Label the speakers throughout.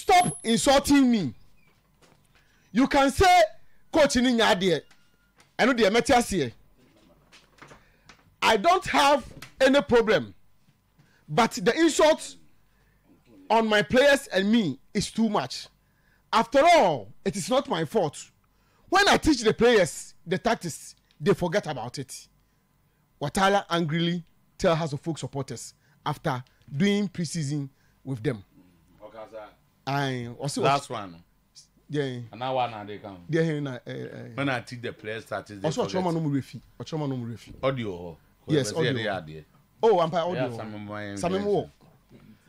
Speaker 1: stop insulting me. You can say coach in Nyadie. I know the Metias here. I don't have any problem. But the insult on my players and me is too much. After all, it is not my fault. When I teach the players the tactics, they forget about it. Ouattara angrily tell House of Folk supporters after doing preseason with them.
Speaker 2: Last one.
Speaker 1: Yeah.
Speaker 2: And now one they come. When I teach the players tactics,
Speaker 1: also Choma no refi.
Speaker 2: Audio.
Speaker 1: Yes, audio. Oh, I'm by audio. Samemo.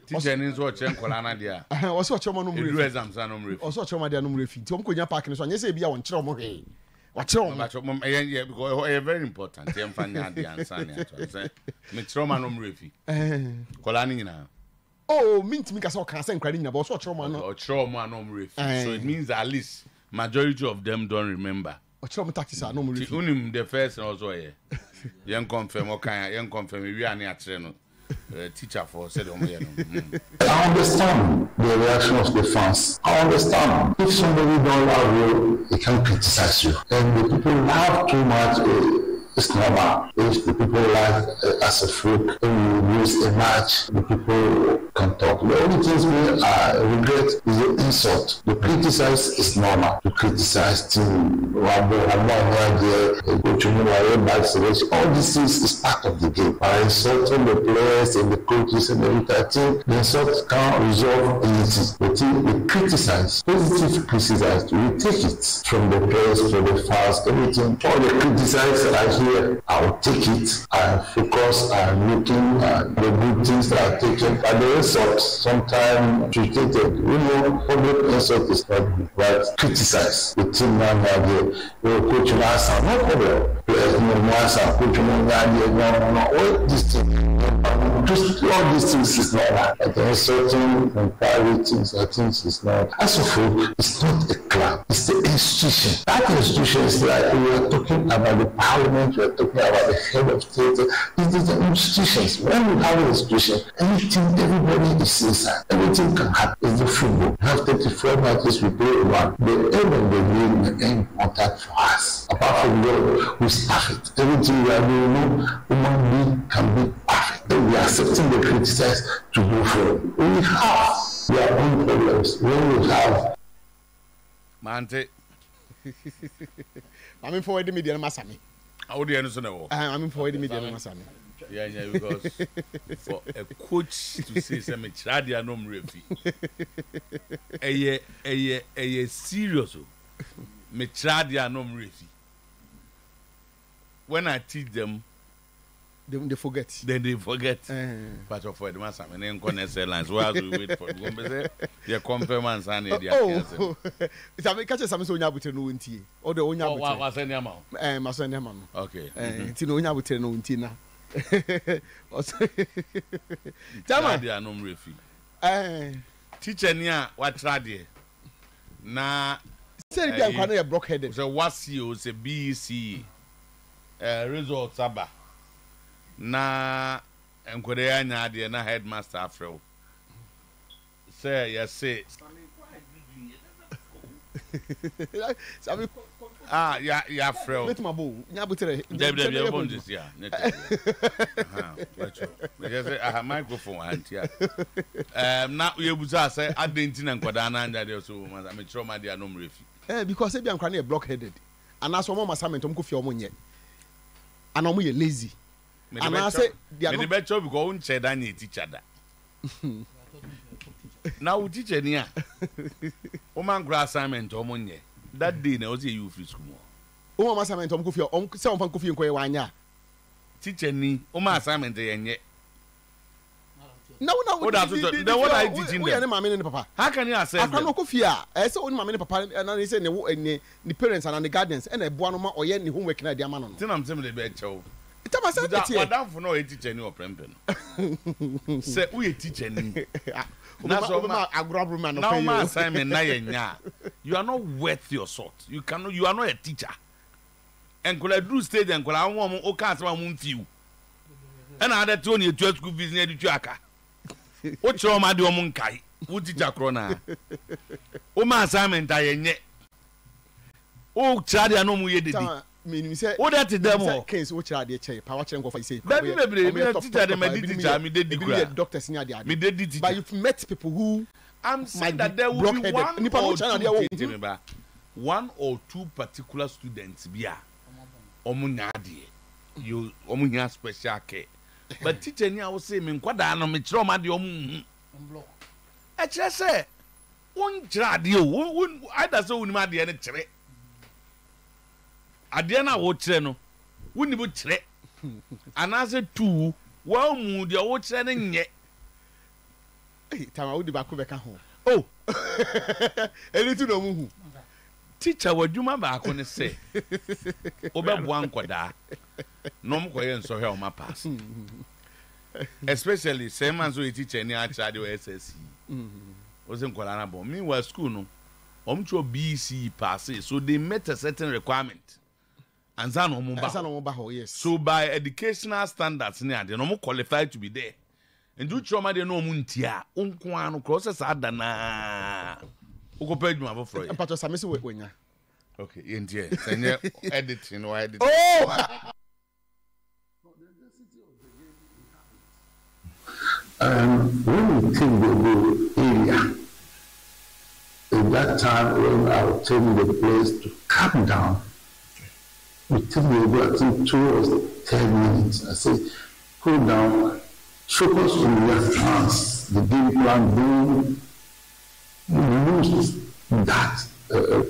Speaker 2: Teacher needs what Chenkolana dia.
Speaker 1: Also Choma no refi.
Speaker 2: Exams are no refi.
Speaker 1: Also Choma dia no refi. Tom Konya Park no so anyese bia won kire mo he.
Speaker 2: Yeah, because very important. Yemfanya dia ansania to say. Me trauma no refi. Kolani nyina.
Speaker 1: Oh, mint me kasa kan say nkwari nyina but also Choma no.
Speaker 2: Or trauma no refi. So it means at least majority of them don't remember.
Speaker 1: Choma tactics are no refi.
Speaker 2: Unim the first also here. Yen confirm okay, yen confirm we are near no. Teacher for said
Speaker 3: I understand the reaction of the fans. I understand if somebody don't love you, they can criticize you. And the people laugh too much. It's normal. If the people like as a freak, when you lose a match, the people can talk. The only things I regret is the insult. The criticize is normal. To criticize team, all these things is part of the game. By insulting the players and the coaches and everything, the insult can't resolve anything. The team we criticize, positive criticize, we take it from the players, from the fans, everything. All the criticize like here, I will take it and focus and looking at the good things that are taken. And the insult, sometimes treated, public insult is not good, but criticize the team now coach no problem. Players coach all these things. All these things is not that. Like insulting and private things, I think it's not. As a folk, it's not a club, it's the institution. That institution is like we are talking about the parliament, we are talking about the head of state. It is the institutions. When we have an institution, anything, everybody is inside. Everything can happen. It's the football. We have 34 matches, we play one. The end of the game is important for us. Apart from that, we staff it. Everything we are doing, human being can be perfect. Then we are accepting the criticize to go forward. We have their own problems. When we have
Speaker 2: Mante.
Speaker 1: I'm for the media Masami.
Speaker 2: How do you understand?
Speaker 1: I'm for the media Masami.
Speaker 2: Yeah, because for a coach to say some Chadia no refi. A serious me Chadia no refi. When I teach them,
Speaker 1: they forget.
Speaker 2: Then they forget. But for the master, and then connect lines. While we wait for the confirm and sign it.
Speaker 1: Oh, it's a catch some so nyabutre no nti. Or the onya butre.
Speaker 2: What send them out?
Speaker 1: Maso them.
Speaker 2: Okay.
Speaker 1: Nti no onya butre no nti na.
Speaker 2: Tama dia no refi. Teacher nia what trade. Na
Speaker 1: say bi an kwano ye block headed.
Speaker 2: So what CEO say BC results aba. Na enkwere ya nya de na headmaster afrew say ya say ya afrew
Speaker 1: let my bow nya butere
Speaker 2: dey bon this ya because I microphone antia na you buza say adenti na nkwada na anya de so me trauma dia no mrefi
Speaker 1: because e bi ankwa na block headed and as omo assignment omo ko fi omo nye and omo ye lazy. And I say,
Speaker 2: the better because we check that you teacher that. Now we teach any. Oman grass assignment omonye. That day na ozi you free school.
Speaker 1: Oman assignment omo kofi om say on fan kofi nko ye wanya.
Speaker 2: Teacher ni oman assignment yenye.
Speaker 1: No.
Speaker 2: Then what are you teaching them?
Speaker 1: We are mama and papa.
Speaker 2: How can you assess?
Speaker 1: I cannot kofi a. Say on mama and papa and I say the parents and the guardians and e boa no ma oye ni homework na dia ma no.
Speaker 2: Tin am say me dey be chow.
Speaker 1: Madam
Speaker 2: for no teacher ni or prempen. Say we teacher ni.
Speaker 1: Now
Speaker 2: my assignment na yenya. You are not worth your salt. You are not a teacher. And could I do stage and could I want o can't one few. And I had to only 12 school fees near the Jaka. What your mad woman kai? wo teacher krona o ma assignment ayenye o chade no mu ye dedi
Speaker 1: meaning say
Speaker 2: o that them
Speaker 1: case wo chade che pa wa chere ngo fa say
Speaker 2: baby me teacher dem me teacher me dedi kura
Speaker 1: doctors ni ade
Speaker 2: me dedi teacher
Speaker 1: but you've met people who
Speaker 2: I'm saying that there will be one or two particular students bia omunyade you omunya special care but teacher ni I will say me nkwada no me kire ma de omu block e kire say won jade o either say woni ma de ne kire ade na wo kire no woni bo kire anase tu wa mu de wo kire ne nye
Speaker 1: tama wo di ba ko beka ho
Speaker 2: oh
Speaker 1: eni tu no mu hu
Speaker 2: teacher wadwuma ba ko ne say obebo ankoda no mo koye nso hwe o ma pass especially same man so teacher ni a charge o SSC o se nkola na bon me was school no omcho BC pass so they met a certain requirement and zan o ba ho yes so by educational standards ni ade no mo qualify to be there and do trauma de no mu ntia onko anu process adana ukopa adwuma for free
Speaker 1: pato samesi wenya
Speaker 2: okay yentie senye editing or editing
Speaker 3: when we think the area at that time when I was telling the players to calm down, we think we go, I think 2 or 10 minutes. I said, cool down, focus on your plans, the game plan, don't lose that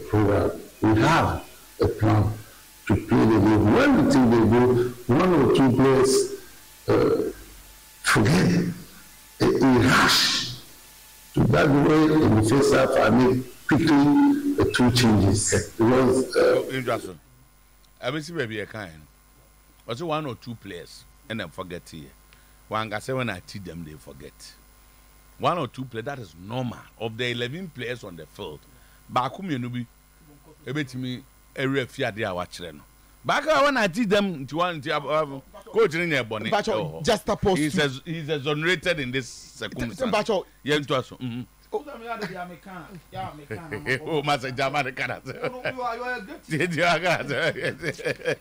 Speaker 3: program. We have a plan to play the game. When we think they go, 1 or 2 players forget a rush to that way in the first half. I made quickly 2 changes. It was
Speaker 2: interesting. I will see maybe a kind. Also 1 or 2 players and then forget here. One guy say when I teach them they forget. 1 or 2 players, that is normal. Of the 11 players on the field, back home you know be able me a referee there watching. Back when I teach them to one coach in your bonnet.
Speaker 1: Just a post.
Speaker 2: He's exonerated in this circumstance. Yeah, to us. Oh, Master Jamaica.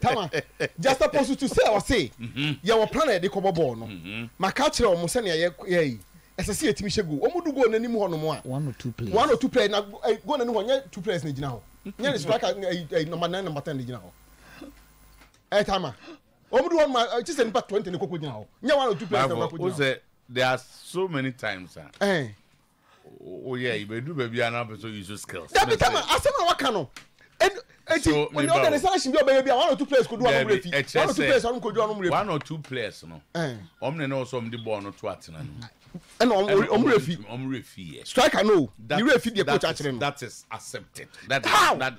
Speaker 1: Tama, just a post to say or say. You were planning the cover born. My catcher almost send ye. As I see a Timishego, Omudu go any more no more.
Speaker 4: 1 or 2 players.
Speaker 1: 1 or 2 players. Now go on anyone, 2 players now. Yeah, it's like number 9, number 10 now. Eh, Tama. Omudu one my just in 20 now. Yeah, 1 or 2 players.
Speaker 2: There are so many times. Oh yeah, you do baby and so use your skills.
Speaker 1: That be time asema wakano. And so when the organization be baby 1 or 2 players could do on referee. 1 or 2 players on could do on referee.
Speaker 2: 1 or 2 players no. Omne no some the ball no to atena no.
Speaker 1: And on referee. Striker no. The referee the coach actually.
Speaker 2: That is accepted. That
Speaker 1: how?
Speaker 2: That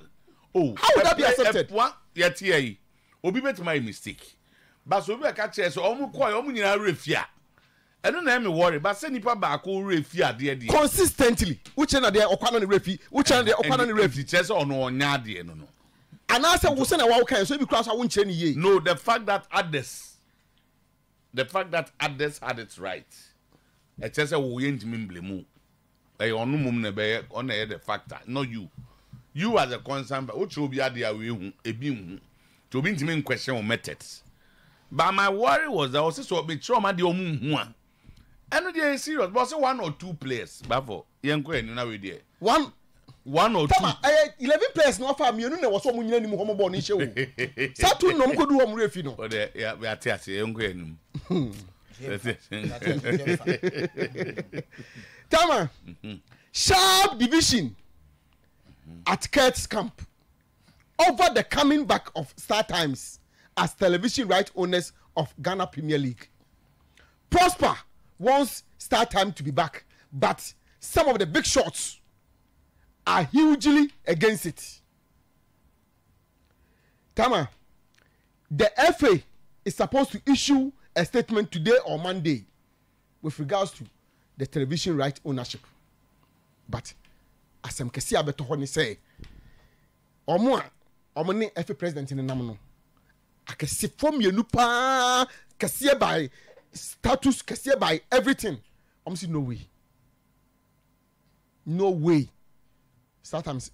Speaker 1: how would that be accepted?
Speaker 2: One yet here. Obi bet my mistake. But so be catch so omu koy omu nyina referee. I don't have me worry, but send nipa back who referee there.
Speaker 1: Consistently, which na there okwana the referee, which na there okwana the referee.
Speaker 2: Chess or no nya there no.
Speaker 1: And I said we send a walk so be class I won't change ye.
Speaker 2: No, the fact that others had it right. A chess we ain't blame. Like on mum ne be on the factor, not you. You as a concern, but which will be at the way a beam to be in question on methods. But my worry was that also so be trauma the omu. And they are serious, but 1 or 2 players. Before young queen, now we there. 1 or 2.
Speaker 1: 11 players no for me. You know what some money ni mo born in show. Satu no mo do am refi no.
Speaker 2: But yeah, we are tiasi young queen.
Speaker 1: Tama, sharp division at Kurt's camp over the coming back of Star Times as television right owners of Ghana Premier League. Prosper wants Star Time to be back, but some of the big shots are hugely against it. Tama, the FA is supposed to issue a statement today or Monday with regards to the television right ownership. But as I'm kesi abeto honi say, omo ni FA president in the namuno. Akesi form yenu pa kesi by status, kesi by everything. I'm saying no way. no way. Sometimes,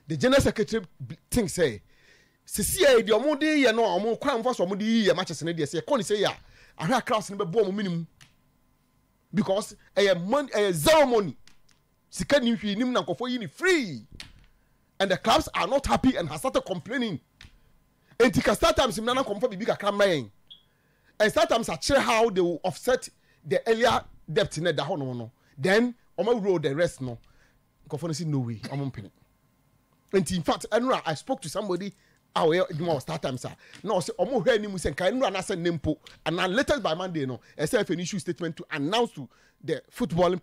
Speaker 1: the general secretary thinks say, "See, the omodi ya no omo kwan for somodi ya matches na dey say, "Kon say ya, I hear crowds no be bo minimum because zero money. Sika ni hwi nim na nkofo yi ni free." And the clubs are not happy and have started complaining. And tika sometimes him nana come for bibi kakra mayen. And sometimes I share how they will offset the earlier debt in the no. Then omo roll the rest no. Nkofo say no way, omo penny. And in fact, I spoke to somebody our start time sir. No say omo hwe ni mu say kan na say nempo and now latest by Monday no. SF an issue statement to announce to the football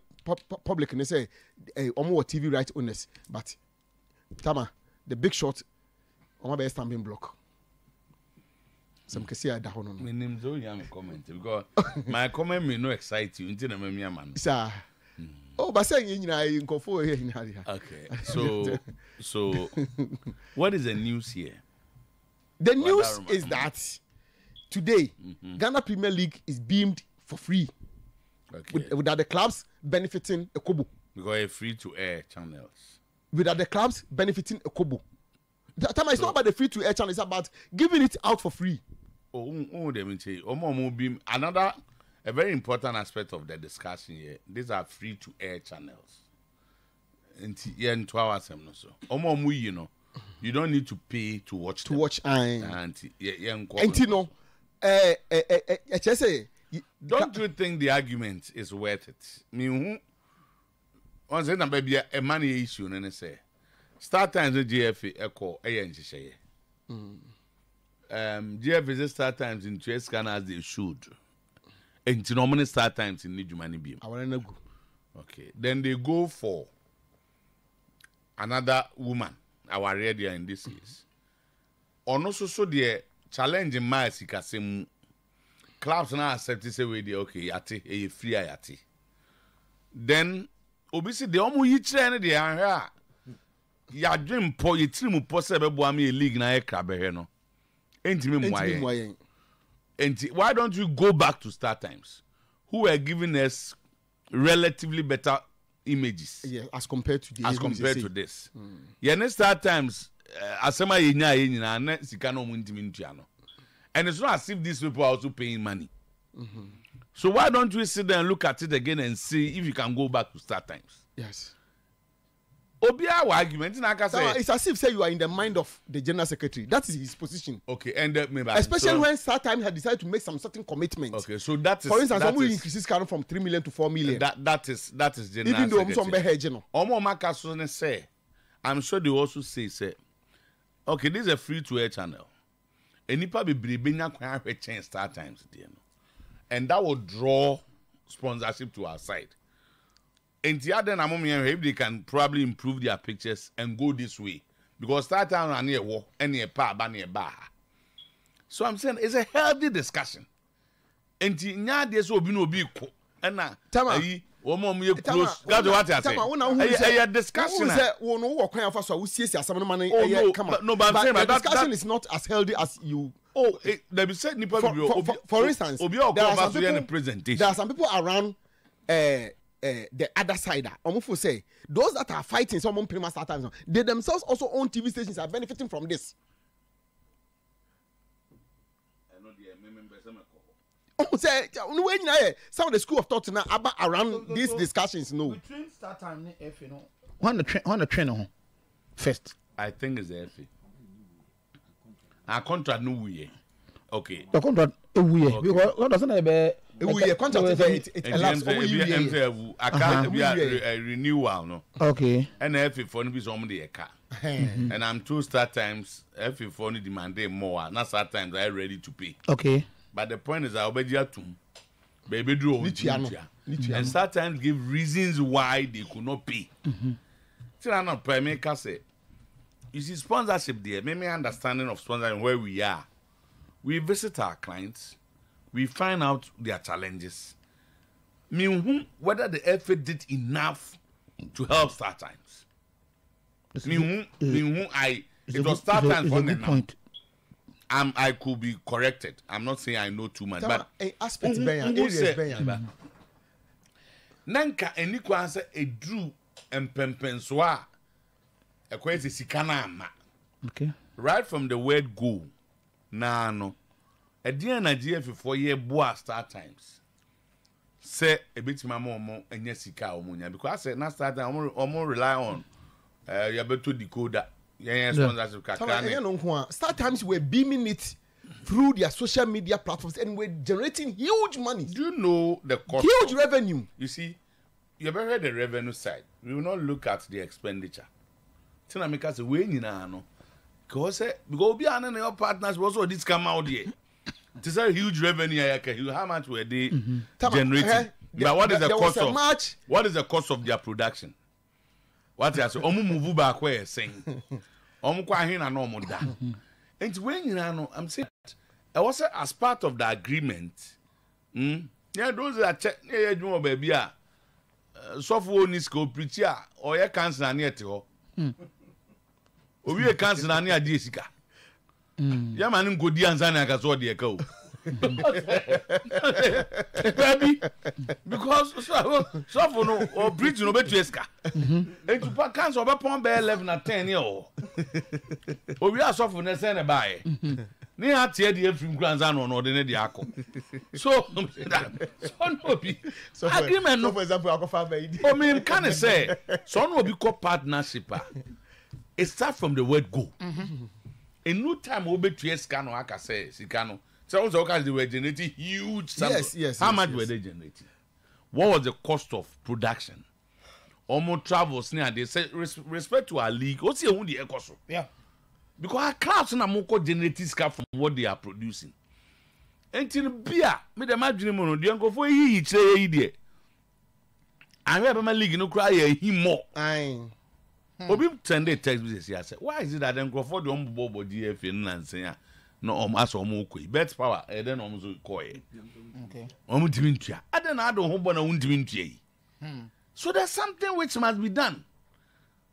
Speaker 1: public and say omo TV right owners but Tama, the big shot, on my stamping block. Some can see I down.
Speaker 2: My name is young comment because my comment may not excite you until I'm a man.
Speaker 1: Sir, oh, but saying you go for here.
Speaker 2: Okay, so what is the news here?
Speaker 1: The news is that today Ghana Premier League is beamed for free.
Speaker 2: Okay,
Speaker 1: without the clubs benefiting a kobo.
Speaker 2: Because a free to air channels. Without
Speaker 1: the clubs benefiting a kobo. That time it's not about the free to air channel, it's about giving it out for free.
Speaker 2: Let me tell you, another a very important aspect of the discussion here. These are free to air channels. And in 2 hours, so you know, you don't need to pay to watch them. And
Speaker 1: you know,
Speaker 2: don't you think the argument is worth it? Once again, baby, a money issue, and say, start times the GFA echo a GFA start times in Chess Scan as they should. And to normally start times in Nijumani Beam.
Speaker 1: I want to go.
Speaker 2: Okay, then they go for another woman, our radio in this case. Or also, so the challenge in my sikasem clubs now accept this way, okay, yati, a free yati. Then, obviously, the omu yi train the area. Ya dream po ye trimu po se be bo am league na e krabe he no. Entimi mwaye. Enti why don't you go back to start times? Who were giving us relatively better images?
Speaker 1: Yeah, as compared to
Speaker 2: this. Yeah, next start times asema ye nyina na sika no mu ntimi ntua no. And it's not as if these people are also paying money. So why don't we sit there and look at it again and see if you can go back to start times?
Speaker 1: Yes.
Speaker 2: Obia argument
Speaker 1: it's as if say you are in the mind of the general secretary. That is his position.
Speaker 2: Okay, and
Speaker 1: especially when start time had decided to make some certain commitment.
Speaker 2: Okay, so that is,
Speaker 1: for instance, someone increases current from 3 million to 4 million.
Speaker 2: That is general.
Speaker 1: Even though some hedging.
Speaker 2: Say, I'm sure they also say, okay, this is a free to air channel. And you probably bring a change start times, and that will draw sponsorship to our side. And the other if they can probably improve their pictures and go this way. Because start time and near war, any bar, near bar. So I'm saying it's a healthy discussion. And there's no be and now one more close. That's what I say. A discussion.
Speaker 1: No, but the discussion is not as healthy as you.
Speaker 2: Oh, let me say,
Speaker 1: for instance, there are some people around the other side. Almost say those that are fighting someone prima start times, they themselves also own TV stations are benefiting from this. Say some of the school of thought now about around these discussions. No,
Speaker 4: between start time and F, you know, when the train on first.
Speaker 2: I think it's the F. Our contract no way. Okay.
Speaker 4: The contract we because what doesn't be
Speaker 1: we contract it allows
Speaker 2: I can't be a renewal no.
Speaker 4: Okay.
Speaker 2: And F for no be somebody a car. And I'm two start times F for no demand more. Not start times I ready to pay.
Speaker 4: Okay.
Speaker 2: But the point is I obey you too. Baby do and start times give reasons why they could not pay. So I'm not prime say. You see sponsorship there, maybe understanding of sponsoring where we are. We visit our clients, we find out their challenges. Whether the FA did enough to help start times. It was start times for now. I could be corrected. I'm not saying I know too much, but nanka eni kwan se edru empempenso a ekwese sika na ama.
Speaker 4: Okay.
Speaker 2: Right from the word go na no edian na GF4 year boa start times say ebitima mo enya sika omunya because say na start time omo rely on ya beto decoder yeah sponsorship kakra.
Speaker 1: Start times were beaming it through their social media platforms and were generating huge money.
Speaker 2: Do you know the cost?
Speaker 1: Huge revenue.
Speaker 2: You see, you ever heard the revenue side? We will not look at the expenditure. Tina make us way in no. Because be an your partners also this come out here. It is a huge revenue. How much were they generating? But what is the cost of what is the cost of their production? What is omu move back where saying omu kwa hin na no mo da. And when you know, I'm saying I was as part of the agreement. Yeah, those that check yeah, you baby. Software needs go preach ya or ya cancer near to her. We a cancer near Jessica. Yeah, man, go dear and Zana got all the echo. Baby, because software no or preach no better Jessica. And to pack cancer of a pond bear 11 or 10 year old. Oh, we are software and send a buy. Near tear the from grandson on ordinary diaco. So no be agreement. No, for example, I mean, can I say, son will be called partnership. It starts from the word go. In no time, we'll be to scan or I can say, Sicano. So also, they were generating huge sums.
Speaker 1: Yes.
Speaker 2: How much were they generating? What was the cost of production? Almost travels near they say respect to our league. What's the only cost?
Speaker 4: Yeah.
Speaker 2: Because our clubs and Amoko generating scap from what they are producing. Until beer, made a margin mono, the uncle for ye say idiot. I remember my league no cry him more.
Speaker 1: Aye.
Speaker 2: Obi send a text message here say, why is it that uncle for the bobo DF and say no as omokwe bet power and then so koy.
Speaker 4: Okay.
Speaker 2: Timintua. I don't know how bona untimintua. So there's something which must be done.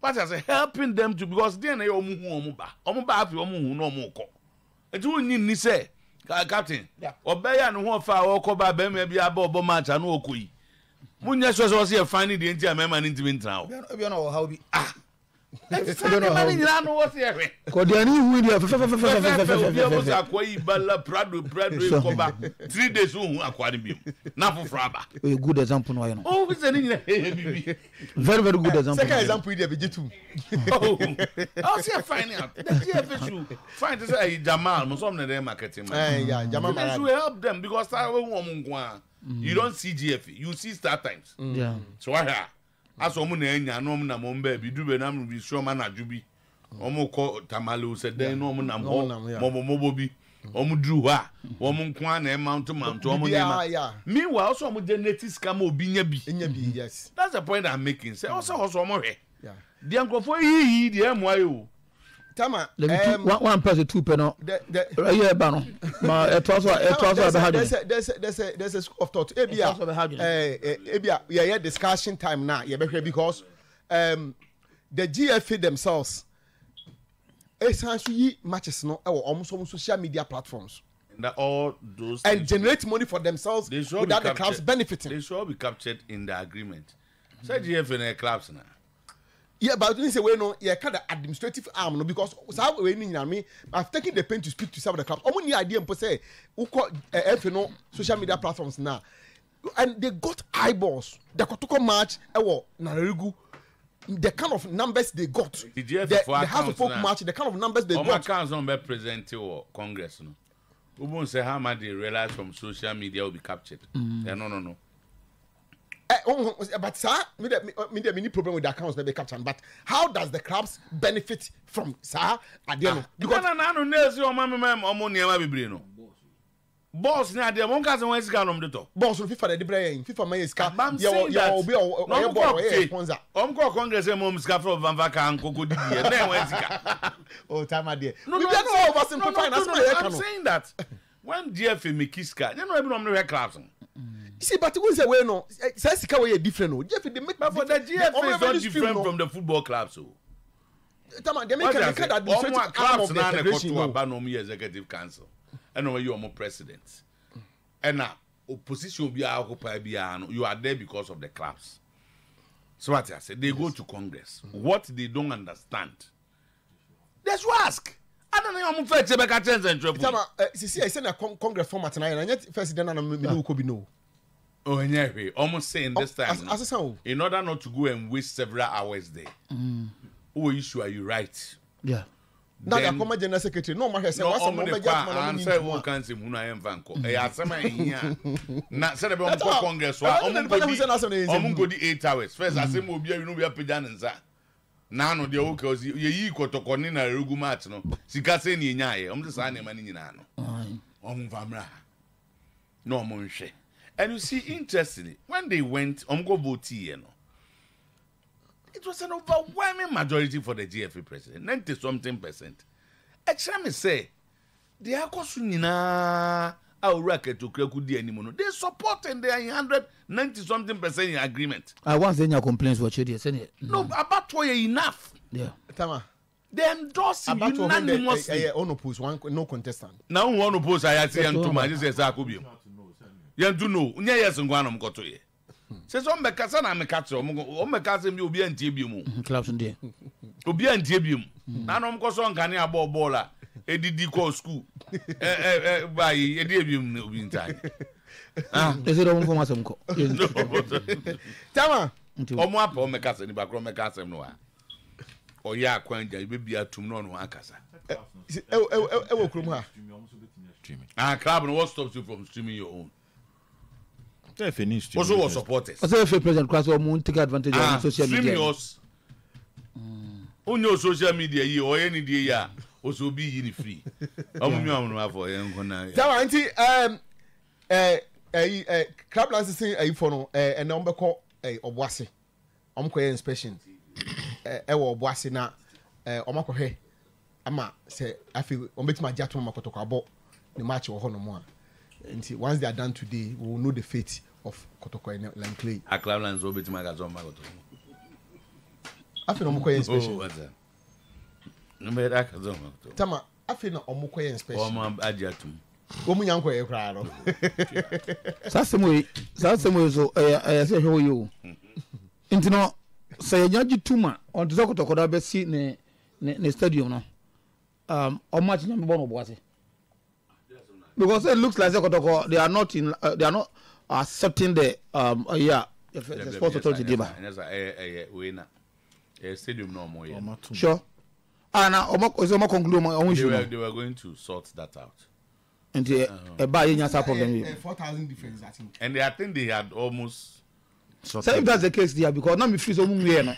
Speaker 2: But as helping them to because then they omuba afi omu no omoko. Enti wonni ni say captain. Obeya no ho fa okoba be me bia ba obo match na okoyi. Munya so say finding the enti amema ni ntimi ntra wo.
Speaker 4: Obi no how be
Speaker 2: I don't know how you know what's here.
Speaker 4: Kodiani who dia
Speaker 2: Obi akoyi bala prado come back 3 days who akwani bi. Na fofraba.
Speaker 4: A good example no you know.
Speaker 2: Oh, we say ni
Speaker 4: Very good example.
Speaker 1: Second example you dey too.
Speaker 2: Oh, I'll see find out. The GFSU find this Jamal, mo some na marketing man.
Speaker 1: Yeah, Jamal.
Speaker 2: This will help them because you don't see GF, you see start times.
Speaker 4: Yeah.
Speaker 2: So I as omu na enya no omu na mo mba bi dube na mo bi so ma na djubi omu ko tamale se den no omu na mo bi omu dru ha omu nko na mount omu nema meanwhile also omu genetics kam obi nya bi
Speaker 1: Yes,
Speaker 2: that's the point I'm making say also omu hwe
Speaker 1: yeah,
Speaker 2: the ankofo yi the amoayo
Speaker 1: Tama,
Speaker 4: one person 2 penal. Yeah, Bano.
Speaker 1: There's a school of thought. Ebia, yeah, discussion time now. Yeah, because the GFA themselves, essentially matches no, almost social media platforms.
Speaker 2: That all those
Speaker 1: and generate money for themselves without the clubs benefiting.
Speaker 2: They should all be captured in the agreement. Say GFA in clubs now.
Speaker 1: Yeah, but you say we no, yeah, kind of administrative arm no because so we need me. I've taken the pain to speak to some of the clubs. Only idea and say who call no social media platforms now, and they got eyeballs. They got to come match. Naregu. The kind of numbers they got. The House of Folk match. The kind of numbers they got.
Speaker 2: My accounts don't be presented to Congress. No, we won't say how much they realize from social media will be captured. Yeah, no.
Speaker 1: But sir, me many problem with the accounts that they capture. But how does the clubs benefit from sir? Because
Speaker 2: boss na dia mon kaze wan sika no mdeto
Speaker 1: boss no FIFA de brain FIFA man sika
Speaker 2: sponsor ko congress mom sika from Vanvaka ankoko di na wan sika
Speaker 1: oh time there we don't know over simplify that's why
Speaker 2: I'm saying that when DFA make sika you know every no we class
Speaker 1: you see but we say we no say sika we different no DFA they make
Speaker 2: but for the GFA is not different from the football clubs so
Speaker 1: tama they make that administrative arm of the federation
Speaker 2: no executive council and you are more president and now opposition be occupy you are there because of the clubs. So what I said, they go to Congress. What they don't understand, let's ask. I don't know. I'm afraid to make a change and trouble.
Speaker 1: See, I send a Congress format tonight, and yet first then I'm no.
Speaker 2: Oh, anyway, almost saying this time. In order not to go and waste several hours there. Who issue are you right?
Speaker 1: Yeah. Now the former general secretary, no matter say what's
Speaker 2: I'm say who can say who I am vanco. I am some here. Na say the Congress wa omun go di 8 hours. First I say mo bia you know we are pejan nza. Na no de o cause ye kotoko ni na regu match no. Sika say ni nya ye. Omun say na ma ni nyina no. Omun famra. No omun hwe. And you see interestingly when they went go vote here no. It was an overwhelming majority for the GFA president, 90-something%. Actually, say they are Kosunina, our record to Krakudi anymore. They support and they are 190-something% in agreement.
Speaker 4: I once then your complaints were shady,
Speaker 2: no, about why enough.
Speaker 1: Yeah, Tama.
Speaker 2: They endorse him unanimously.
Speaker 1: No contestant.
Speaker 2: Now, one oppose I see and to my Zakubium. You do know, yes, and one of Kotoye. Says on Macassa, I'm a catcher, on Macassa, you'll be in Tibium.
Speaker 4: Clubs and dear.
Speaker 2: To be in Tibium. Now, I'm going to a baller, a DD school. By a Tibium in time.
Speaker 4: Is it all for my son?
Speaker 1: Tama,
Speaker 2: Omwap or Macassa, in the back of Macassa, no. Or ya, quaint, I will be a tomb on Wakasa. Club and what stops you from streaming your own? Also was supporters.
Speaker 4: I say president class or moon take advantage of social media.
Speaker 2: On your social media or any day also be in free. For club licensing a phone and number call a Obwasi. Inspection. Obwasi na Omako he. Ama say I feel on bet my jatu makoto abo the match or hono. And once they are done today, we will know the fate of Kotoko and Lankley. A clown's over to Magazon Magoto.
Speaker 1: I feel Omokoye inspection.
Speaker 2: What's that? No matter
Speaker 1: Tama, I feel Omokoye inspection.
Speaker 2: Omam Adjatum.
Speaker 1: Womunyanko a crowd.
Speaker 4: Sasamo, so I say, who you? Intino say, Yaji Tuma on the Zokotoko Bessi ne stadium. No, how much number one was it? Because it looks like they are not in. They are not accepting the the sports authority deba.
Speaker 2: Stadium no more.
Speaker 4: Sure. Now
Speaker 2: they were going to sort that out.
Speaker 4: And a buy in your problem.
Speaker 1: 4,000 difference, I think.
Speaker 2: And I think they had almost.
Speaker 4: So if that's the case, there because now me free so much.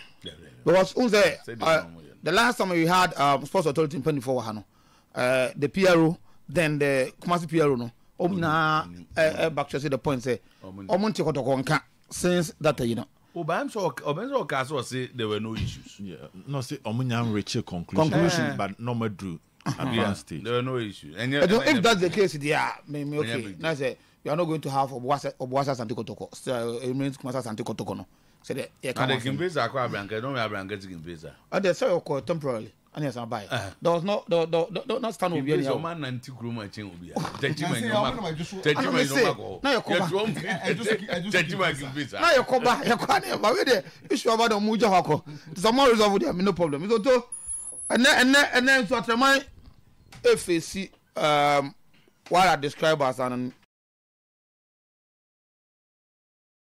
Speaker 4: Because the last time we had sports authority in Penny for the PRO. Then the Kumasi PRO no. Back to the point say. Omunti kotokonka since that you know.
Speaker 2: Obenso Castle say there were no issues.
Speaker 5: Yeah, no say Omunyam reach a conclusion, but no more drew.
Speaker 2: There were no issues. And
Speaker 4: if that's the case, yeah, maybe okay. Now say you are not going to have Obuasa Santi Kotoko. So it means Kumasa Santi Kotoko no. Say that yeah.
Speaker 2: And the Kimbeza akwa Branca don't have Branca Kimbeza.
Speaker 4: And they say okay temporarily. And yes, I buy. There was not stand over here.
Speaker 2: So man anti gruma chain will be. Now
Speaker 4: you come back. You can't. But we there. Issue about the muja hako. Some more resolve there. No problem. So and then so at my FAC what I describe as an